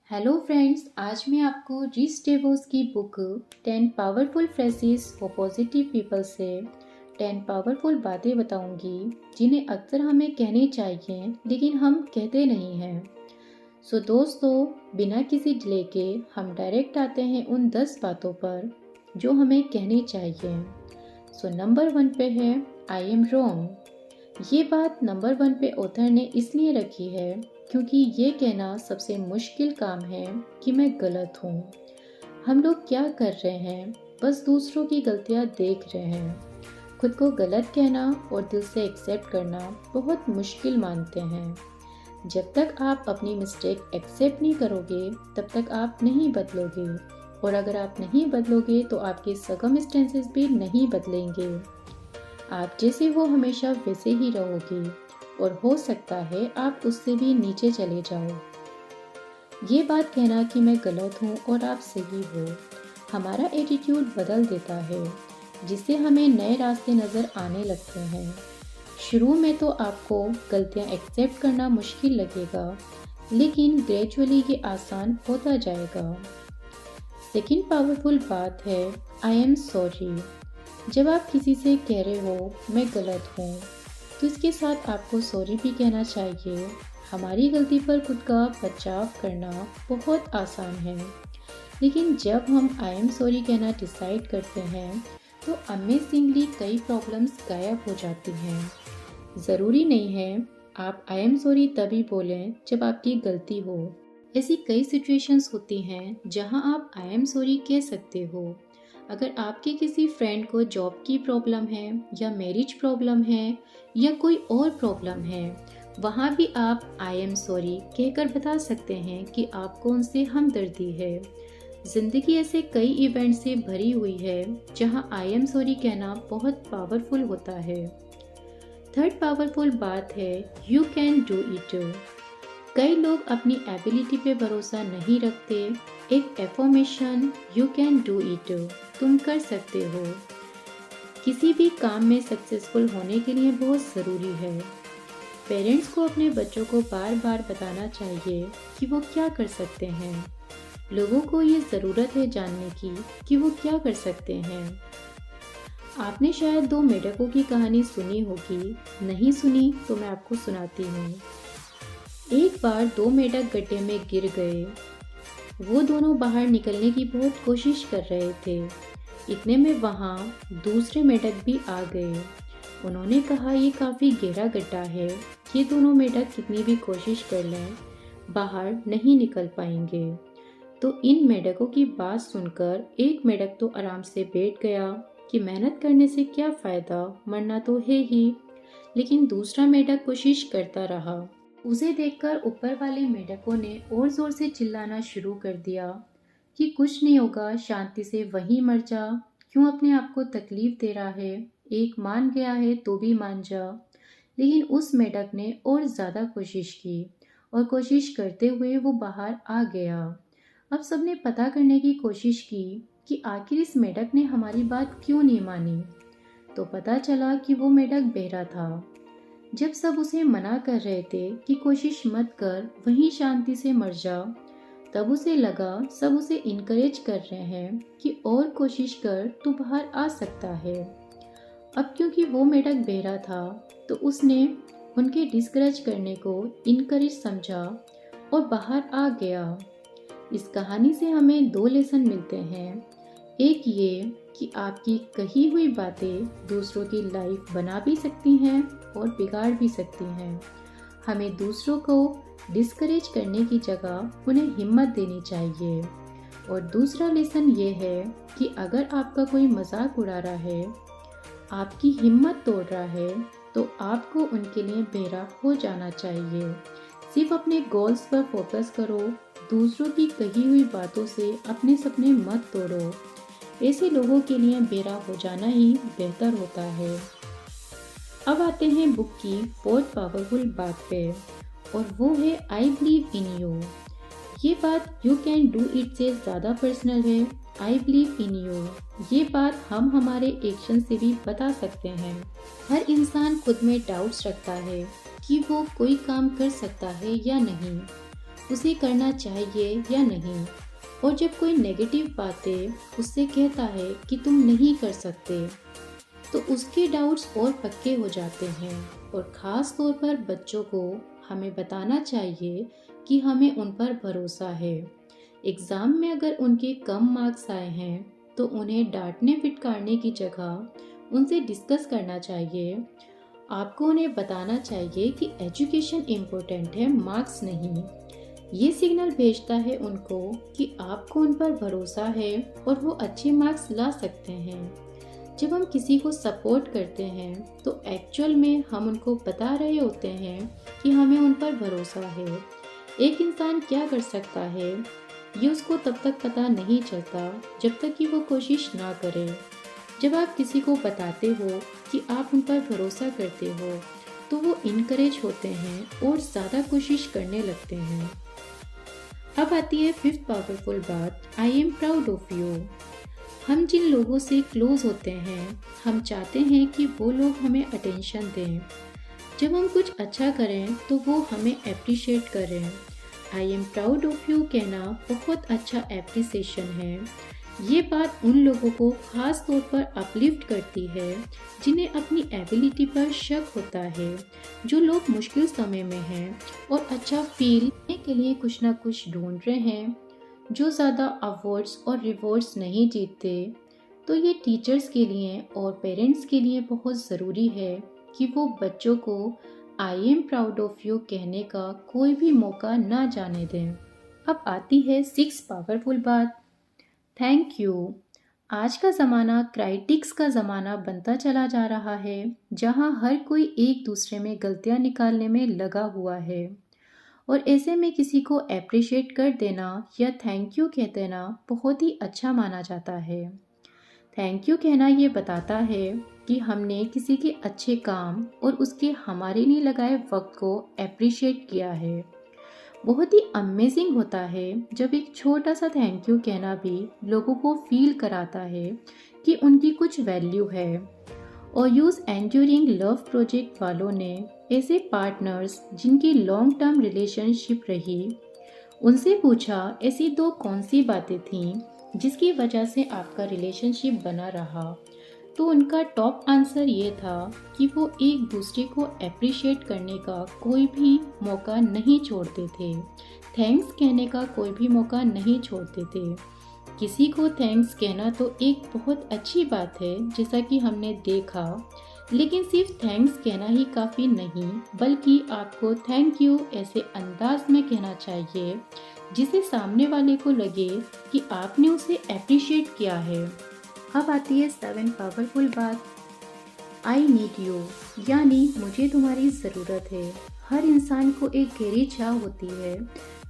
Hello friends, आज मैं आपको रिच डेवोस की book 10 powerful phrases for positive people से 10 पावरफुल बातें बताऊंगी जिन्हें अक्सर हमें कहनी चाहिए लेकिन हम कहते नहीं हैं। सो दोस्तों, बिना किसी डिले के हम डायरेक्ट आते हैं उन 10 बातों पर जो हमें कहनी चाहिए। सो नंबर 1 पे है आई एम रॉन्ग। ये बात नंबर 1 पे ऑथर ने इसलिए रखी है क्योंकि ये कहना सबसे मुश्किल काम है कि मैं गलत हूँ। हम लोग क्या कर रहे हैं, बस दूसरों की गलतियाँ देख रहे हैं। खुद को गलत कहना और दिल से एक्सेप्ट करना बहुत मुश्किल मानते हैं। जब तक आप अपनी मिस्टेक एक्सेप्ट नहीं करोगे तब तक आप नहीं बदलोगे, और अगर आप नहीं बदलोगे तो आपके सर्कमस्टेंसेस भी नहीं बदलेंगे। आप जैसे हो हमेशा वैसे ही रहोगे और हो सकता है आप उससे भी नीचे चले जाओ। ये बात कहना कि मैं गलत हूँ और आप सही हो हमारा एटीट्यूड बदल देता है, जिससे हमें नए रास्ते नज़र आने लगते हैं। शुरू में तो आपको गलतियाँ एक्सेप्ट करना मुश्किल लगेगा, लेकिन ग्रेजुअली ये आसान होता जाएगा। सेकंड पावरफुल बात है आई एम सॉरी। जब आप किसी से कह रहे हो मैं गलत हूँ, तो इसके साथ आपको सॉरी भी कहना चाहिए। हमारी गलती पर खुद का बचाव करना बहुत आसान है, लेकिन जब हम आई एम सॉरी कहना डिसाइड करते हैं तो अमेजिंगली कई प्रॉब्लम्स गायब हो जाती हैं। ज़रूरी नहीं है आप आई एम सॉरी तभी बोलें जब आपकी गलती हो। ऐसी कई सिचुएशंस होती हैं जहां आप आई एम सॉरी कह सकते हो। अगर आपके किसी फ्रेंड को जॉब की प्रॉब्लम है या मैरिज प्रॉब्लम है या कोई और प्रॉब्लम है, वहाँ भी आप आई एम सॉरी कहकर बता सकते हैं कि आपको उनसे हमदर्दी है। ज़िंदगी ऐसे कई इवेंट से भरी हुई है जहाँ आई एम सॉरी कहना बहुत पावरफुल होता है। थर्ड पावरफुल बात है यू कैन डू इट। कई लोग अपनी एबिलिटी पे भरोसा नहीं रखते। एक affirmation you can do it, तुम कर सकते हो, किसी भी काम में सक्सेसफुल होने के लिए बहुत ज़रूरी है। पेरेंट्स को अपने बच्चों को बार बार बताना चाहिए कि वो क्या कर सकते हैं। लोगों को ये ज़रूरत है जानने की कि वो क्या कर सकते हैं। आपने शायद 2 मेढकों की कहानी सुनी होगी, नहीं सुनी तो मैं आपको सुनाती हूँ। एक बार 2 मेढक गड्ढे में गिर गए। वो दोनों बाहर निकलने की बहुत कोशिश कर रहे थे। इतने में वहाँ दूसरे मेढक भी आ गए। उन्होंने कहा ये काफ़ी गहरा गड्ढा है, ये दोनों मेढक कितनी भी कोशिश कर लें बाहर नहीं निकल पाएंगे। तो इन मेढकों की बात सुनकर एक मेढक तो आराम से बैठ गया कि मेहनत करने से क्या फ़ायदा, मरना तो है ही। लेकिन दूसरा मेढक कोशिश करता रहा। उसे देखकर ऊपर वाले मेढकों ने और जोर से चिल्लाना शुरू कर दिया कि कुछ नहीं होगा, शांति से वहीं मर जा, क्यों अपने आप को तकलीफ दे रहा है, एक मान गया है तो भी मान जा। लेकिन उस मेढक ने और ज़्यादा कोशिश की और कोशिश करते हुए वो बाहर आ गया। अब सबने पता करने की कोशिश की कि आखिर इस मेढक ने हमारी बात क्यों नहीं मानी। तो पता चला कि वो मेढक बहरा था। जब सब उसे मना कर रहे थे कि कोशिश मत कर, वहीं शांति से मर जा, तब उसे लगा सब उसे इनकरेज कर रहे हैं कि और कोशिश कर, तू बाहर आ सकता है। अब क्योंकि वो मेढक बहरा था तो उसने उनके डिस्करेज करने को इनकरेज समझा और बाहर आ गया। इस कहानी से हमें 2 लेसन मिलते हैं। एक ये कि आपकी कही हुई बातें दूसरों की लाइफ बना भी सकती हैं और बिगाड़ भी सकती हैं। हमें दूसरों को डिस्करेज करने की जगह उन्हें हिम्मत देनी चाहिए। और दूसरा लेसन ये है कि अगर आपका कोई मजाक उड़ा रहा है, आपकी हिम्मत तोड़ रहा है, तो आपको उनके लिए बहरा हो जाना चाहिए। सिर्फ अपने गोल्स पर फोकस करो, दूसरों की कही हुई बातों से अपने सपने मत तोड़ो। ऐसे लोगों के लिए बहरा हो जाना ही बेहतर होता है। अब आते हैं बुक की 4th पावरफुल बात पे, और वो है आई बिलीव इन यू। ये बात यू कैन डू इट से ज़्यादा पर्सनल है। आई बिलीव इन यू ये बात हम हमारे एक्शन से भी बता सकते हैं। हर इंसान खुद में डाउट्स रखता है कि वो कोई काम कर सकता है या नहीं। उसे करना चाहिए या नहीं। और जब कोई नेगेटिव बातें उससे कहता है कि तुम नहीं कर सकते, तो उसके डाउट्स और पक्के हो जाते हैं। और ख़ास तौर पर बच्चों को हमें बताना चाहिए कि हमें उन पर भरोसा है। एग्ज़ाम में अगर उनके कम मार्क्स आए हैं तो उन्हें डांटने फिटकारने की जगह उनसे डिस्कस करना चाहिए। आपको उन्हें बताना चाहिए कि एजुकेशन इम्पोर्टेंट है, मार्क्स नहीं। ये सिग्नल भेजता है उनको कि आपको उन पर भरोसा है और वो अच्छे मार्क्स ला सकते हैं। जब हम किसी को सपोर्ट करते हैं तो एक्चुअल में हम उनको बता रहे होते हैं कि हमें उन पर भरोसा है। एक इंसान क्या कर सकता है ये उसको तब तक पता नहीं चलता जब तक कि वो कोशिश ना करे। जब आप किसी को बताते हो कि आप उन पर भरोसा करते हो तो वो इनकरेज होते हैं और ज़्यादा कोशिश करने लगते हैं। अब आती है फिफ्थ पावरफुल बात, I am proud of you. हम जिन लोगों से क्लोज होते हैं हम चाहते हैं कि वो लोग हमें अटेंशन दें। जब हम कुछ अच्छा करें तो वो हमें अप्रिशिएट करें। I am proud of you कहना बहुत अच्छा एप्रिसिएशन है। ये बात उन लोगों को खास तौर पर अपलिफ्ट करती है जिन्हें अपनी एबिलिटी पर शक होता है, जो लोग मुश्किल समय में हैं और अच्छा फील करने के लिए कुछ ना कुछ ढूंढ रहे हैं, जो ज़्यादा अवार्ड्स और रिवॉर्ड्स नहीं जीतते। तो ये टीचर्स के लिए और पेरेंट्स के लिए बहुत ज़रूरी है कि वो बच्चों को I am proud of you कहने का कोई भी मौका ना जाने दें। अब आती है सिक्स पावरफुल बात, थैंक यू। आज का ज़माना क्राइटिक्स का ज़माना बनता चला जा रहा है, जहां हर कोई एक दूसरे में गलतियां निकालने में लगा हुआ है। और ऐसे में किसी को अप्रिशिएट कर देना या थैंक यू कह देना बहुत ही अच्छा माना जाता है। थैंक यू कहना ये बताता है कि हमने किसी के अच्छे काम और उसके हमारे लिए लगाए वक्त को अप्रिशिएट किया है। बहुत ही अमेजिंग होता है जब एक छोटा सा थैंक यू कहना भी लोगों को फील कराता है कि उनकी कुछ वैल्यू है। और यूज़ एंड्यूरिंग लव प्रोजेक्ट वालों ने ऐसे पार्टनर्स जिनकी लॉन्ग टर्म रिलेशनशिप रही, उनसे पूछा ऐसी दो कौन सी बातें थीं जिसकी वजह से आपका रिलेशनशिप बना रहा। तो उनका टॉप आंसर ये था कि वो एक दूसरे को अप्रिशिएट करने का कोई भी मौका नहीं छोड़ते थे, थैंक्स कहने का कोई भी मौका नहीं छोड़ते थे। किसी को थैंक्स कहना तो एक बहुत अच्छी बात है जैसा कि हमने देखा, लेकिन सिर्फ थैंक्स कहना ही काफ़ी नहीं, बल्कि आपको थैंक यू ऐसे अंदाज में कहना चाहिए जिसे सामने वाले को लगे कि आपने उसे अप्रिशिएट किया है। अब आती है सेवन पावरफुल बात, आई नीड यू, यानी मुझे तुम्हारी ज़रूरत है। हर इंसान को एक गहरी चाह होती है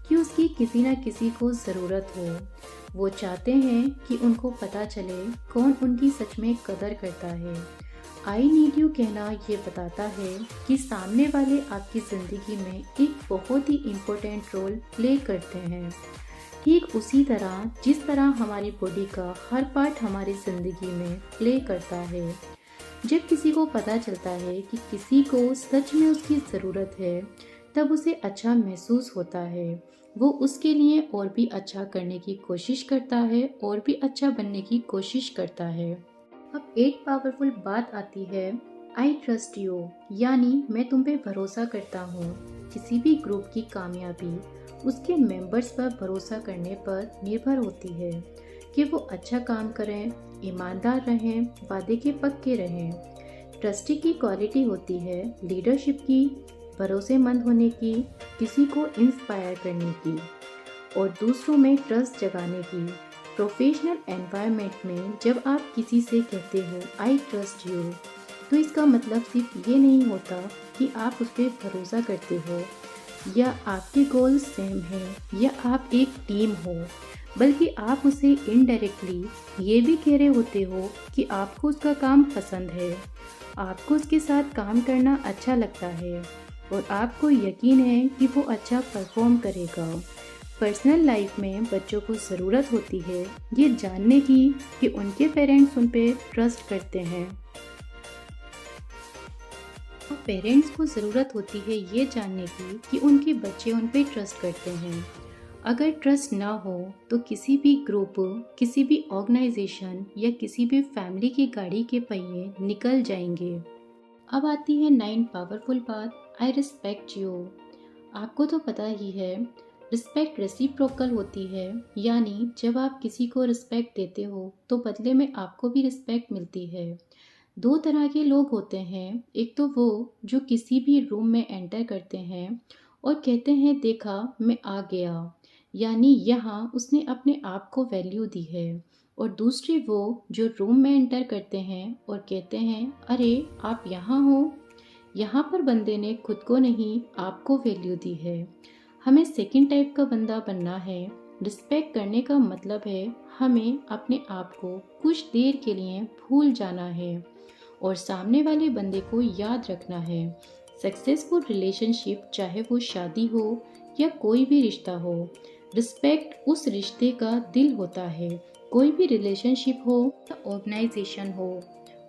कि उसकी किसी न किसी को ज़रूरत हो। वो चाहते हैं कि उनको पता चले कौन उनकी सच में कदर करता है। आई नीड यू कहना ये बताता है कि सामने वाले आपकी ज़िंदगी में एक बहुत ही इम्पोर्टेंट रोल प्ले करते हैं, ठीक उसी तरह जिस तरह हमारी बॉडी का हर पार्ट हमारी ज़िंदगी में प्ले करता है। जब किसी को पता चलता है कि किसी को सच में उसकी ज़रूरत है, तब उसे अच्छा महसूस होता है। वो उसके लिए और भी अच्छा करने की कोशिश करता है और भी अच्छा बनने की कोशिश करता है। अब एक पावरफुल बात आती है, आई ट्रस्ट यू, यानी मैं तुम पे भरोसा करता हूँ। किसी भी ग्रुप की कामयाबी उसके मेंबर्स पर भरोसा करने पर निर्भर होती है कि वो अच्छा काम करें, ईमानदार रहें, वादे के पक्के रहें। ट्रस्टी की क्वालिटी होती है लीडरशिप की, भरोसेमंद होने की, किसी को इंस्पायर करने की और दूसरों में ट्रस्ट जगाने की। प्रोफेशनल एनवायरनमेंट में जब आप किसी से कहते हो आई ट्रस्ट यू, तो इसका मतलब सिर्फ ये नहीं होता कि आप उस पर भरोसा करते हो या आपके गोल्स सेम हैं या आप एक टीम हो, बल्कि आप उसे इनडायरेक्टली ये भी कह रहे होते हो कि आपको उसका काम पसंद है, आपको उसके साथ काम करना अच्छा लगता है और आपको यकीन है कि वो अच्छा परफॉर्म करेगा। पर्सनल लाइफ में बच्चों को ज़रूरत होती है ये जानने की कि उनके पेरेंट्स उन पे ट्रस्ट करते हैं। तो पेरेंट्स को ज़रूरत होती है ये जानने की कि उनके बच्चे उन पे ट्रस्ट करते हैं। अगर ट्रस्ट ना हो तो किसी भी ग्रुप, किसी भी ऑर्गेनाइजेशन या किसी भी फैमिली की गाड़ी के पहिए निकल जाएंगे। अब आती है 9 पावरफुल बात, आई रिस्पेक्ट यू। आपको तो पता ही है, रिस्पेक्ट रेसिप्रोकल होती है, यानी जब आप किसी को रिस्पेक्ट देते हो तो बदले में आपको भी रिस्पेक्ट मिलती है। दो तरह के लोग होते हैं, एक तो वो जो किसी भी रूम में एंटर करते हैं और कहते हैं देखा मैं आ गया, यानी यहाँ उसने अपने आप को वैल्यू दी है। और दूसरे वो जो रूम में एंटर करते हैं और कहते हैं अरे आप यहाँ हो। यहाँ पर बंदे ने खुद को नहीं आपको वैल्यू दी है। हमें सेकंड टाइप का बंदा बनना है। रिस्पेक्ट करने का मतलब है हमें अपने आप को कुछ देर के लिए भूल जाना है और सामने वाले बंदे को याद रखना है। सक्सेसफुल रिलेशनशिप चाहे वो शादी हो या कोई भी रिश्ता हो, रिस्पेक्ट उस रिश्ते का दिल होता है। कोई भी रिलेशनशिप हो या ऑर्गेनाइजेशन हो,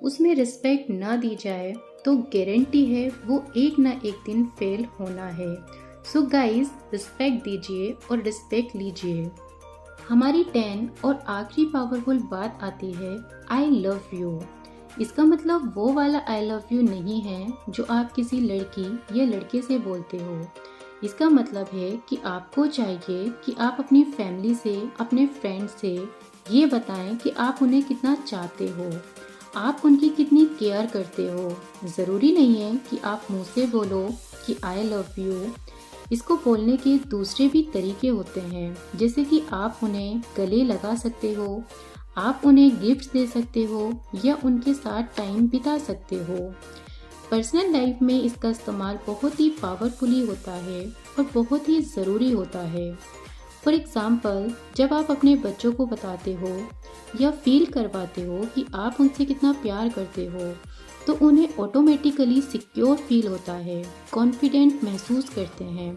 उसमें रिस्पेक्ट ना दी जाए तो गारंटी है वो एक ना एक दिन फेल होना है। सो गाइस, रिस्पेक्ट दीजिए और रिस्पेक्ट लीजिए। हमारी 10 और आखिरी पावरफुल बात आती है आई लव यू। इसका मतलब वो वाला आई लव यू नहीं है जो आप किसी लड़की या लड़के से बोलते हो। इसका मतलब है कि आपको चाहिए कि आप अपनी फैमिली से, अपने फ्रेंड से ये बताएं कि आप उन्हें कितना चाहते हो, आप उनकी कितनी केयर करते हो। ज़रूरी नहीं है कि आप मुंह से बोलो कि आई लव यू। इसको बोलने के दूसरे भी तरीके होते हैं, जैसे कि आप उन्हें गले लगा सकते हो, आप उन्हें गिफ्ट्स दे सकते हो या उनके साथ टाइम बिता सकते हो। पर्सनल लाइफ में इसका इस्तेमाल बहुत ही पावरफुली होता है और बहुत ही ज़रूरी होता है। फॉर एग्ज़ाम्पल, जब आप अपने बच्चों को बताते हो या फील करवाते हो कि आप उनसे कितना प्यार करते हो, तो उन्हें ऑटोमेटिकली सिक्योर फील होता है, कॉन्फिडेंट महसूस करते हैं।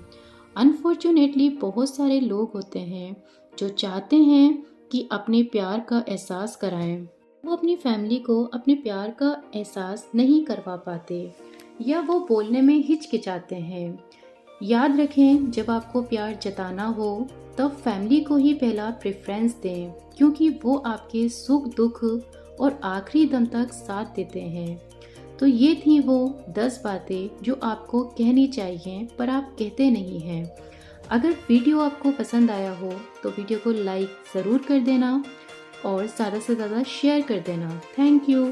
अनफॉर्चुनेटली बहुत सारे लोग होते हैं जो चाहते हैं कि अपने प्यार का एहसास कराएं। वो अपनी फैमिली को अपने प्यार का एहसास नहीं करवा पाते या वो बोलने में हिचकिचाते हैं। याद रखें, जब आपको प्यार जताना हो तब फैमिली को ही पहला प्रेफरेंस दें, क्योंकि वो आपके सुख दुख और आखिरी दम तक साथ देते हैं। तो ये थी वो 10 बातें जो आपको कहनी चाहिए पर आप कहते नहीं हैं। अगर वीडियो आपको पसंद आया हो तो वीडियो को लाइक ज़रूर कर देना और ज़्यादा से ज़्यादा शेयर कर देना। Thank you.